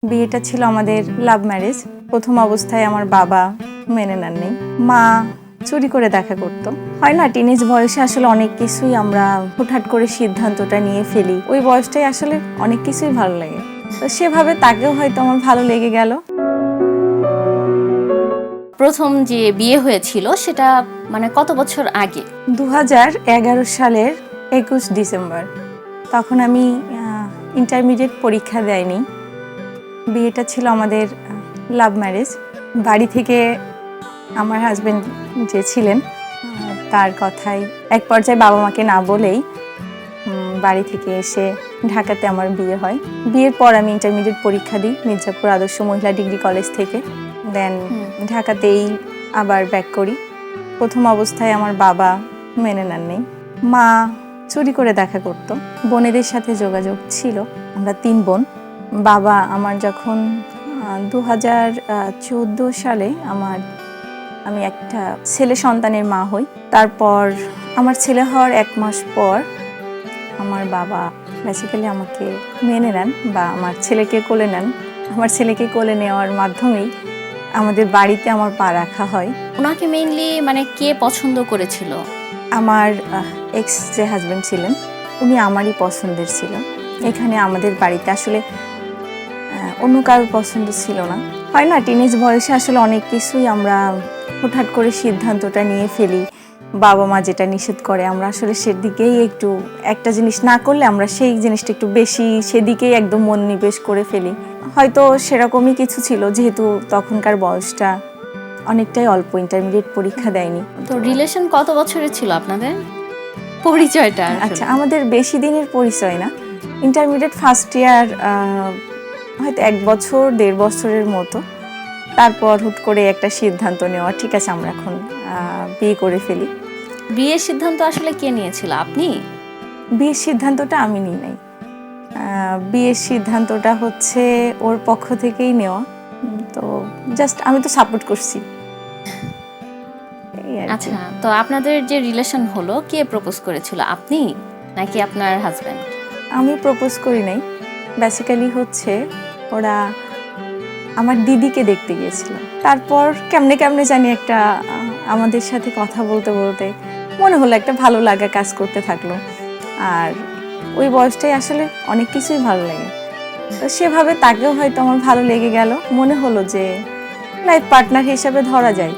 বিয়েটা ছিল আমাদের লাভ ম্যারেজ। প্রথম অবস্থায় আমার বাবা মেনে নেননি, মা চুরি করে দেখা করতো। হয় না, টিনেজ বয়সে আসলে অনেক কিছুই আমরা হুটহাট করে সিদ্ধান্তটা নিয়ে ফেলি। ওই বয়সটাই আসলে অনেক কিছুই ভালো লাগে, তো সেভাবে তাকেও হয়তো আমার ভালো লেগে গেল। প্রথম যে বিয়ে হয়েছিল সেটা মানে কত বছর আগে? 2011 সালের 21 ডিসেম্বর। তখন আমি ইন্টারমিডিয়েট পরীক্ষা দেয়নি। বিয়েটা ছিল আমাদের লাভ ম্যারেজ। বাড়ি থেকে আমার হাজবেন্ড যে ছিলেন তার কথাই এক পর্যায়ে বাবা মাকে না বলেই বাড়ি থেকে এসে ঢাকাতে আমার বিয়ে হয়। বিয়ের পর আমি ইন্টারমিডিয়েট পরীক্ষা দিই মির্জাপুর আদর্শ মহিলা ডিগ্রি কলেজ থেকে। দেন ঢাকাতেই আবার ব্যাক করি। প্রথম অবস্থায় আমার বাবা মেনে নেননি, মা চুরি করে দেখা করতো। বোনেদের সাথে যোগাযোগ ছিল, আমরা 3 বোন। বাবা আমার যখন 2014 সালে আমি একটা ছেলে সন্তানের মা হই। তারপর আমার ছেলে হওয়ার 1 মাস পর আমার বাবা বেসিক্যালি আমাকে মেনে নেন বা আমার ছেলেকে কোলে নেন। আমার ছেলেকে কোলে নেওয়ার মাধ্যমেই আমাদের বাড়িতে আমার পা রাখা হয়। ওনাকে মেইনলি মানে কে পছন্দ করেছিল? আমার এক্স যে হাজব্যান্ড ছিলেন উনি আমারই পছন্দের ছিল। এখানে আমাদের বাড়িতে আসলে অন্য কারোর পছন্দ ছিল না। হয় না, টিনেজ বয়সে আসলে অনেক কিছুই আমরা হুটহাট করে সিদ্ধান্তটা নিয়ে ফেলি। বাবা মা যেটা নিষেধ করে আমরা আসলে সেদিকেই একটু, একটা জিনিস না করলে আমরা সেই জিনিসটা একটু বেশি সেদিকেই একদম মনোনিবেশ করে ফেলি। হয়তো সেরকমই কিছু ছিল, যেহেতু তখনকার বয়সটা অনেকটাই অল্প, ইন্টারমিডিয়েট পরীক্ষা দেয়নি। তো রিলেশন কত বছরের ছিল আপনাদের? পরিচয়টা আচ্ছা, আমাদের বেশি দিনের পরিচয় না। ইন্টারমিডিয়েট ফার্স্ট ইয়ার হয়তো 1 বছর 1.5 বছরের মতো। তারপর হুট করে একটা সিদ্ধান্ত নেওয়া, ঠিক আছে আমরা এখন বিয়ে করে ফেলি। বিয়ের সিদ্ধান্ত আসলে কে নিয়েছিল, আপনি? বিয়ের সিদ্ধান্তটা আমি নিই নাই। বিয়ের সিদ্ধান্তটা হচ্ছে ওর পক্ষ থেকেই নেওয়া। তো জাস্ট আমি তো সাপোর্ট করছি। আচ্ছা, তো আপনাদের যে রিলেশন হলো কে প্রপোজ করেছিল, আপনি নাকি আপনার হাজবেন্ড? আমি প্রপোজ করি নাই। বেসিক্যালি হচ্ছে ওরা আমার দিদিকে দেখতে গিয়েছিল। তারপর কেমনে কেমনে জানি একটা আমাদের সাথে কথা বলতে বলতে মনে হলো একটা ভালো লাগা কাজ করতে থাকলো। আর ওই বয়সটাই আসলে অনেক কিছুই ভালো লাগে, তো সেভাবে তাকেও হয়তো আমার ভালো লেগে গেল। মনে হলো যে লাইফ পার্টনার হিসাবে ধরা যায়।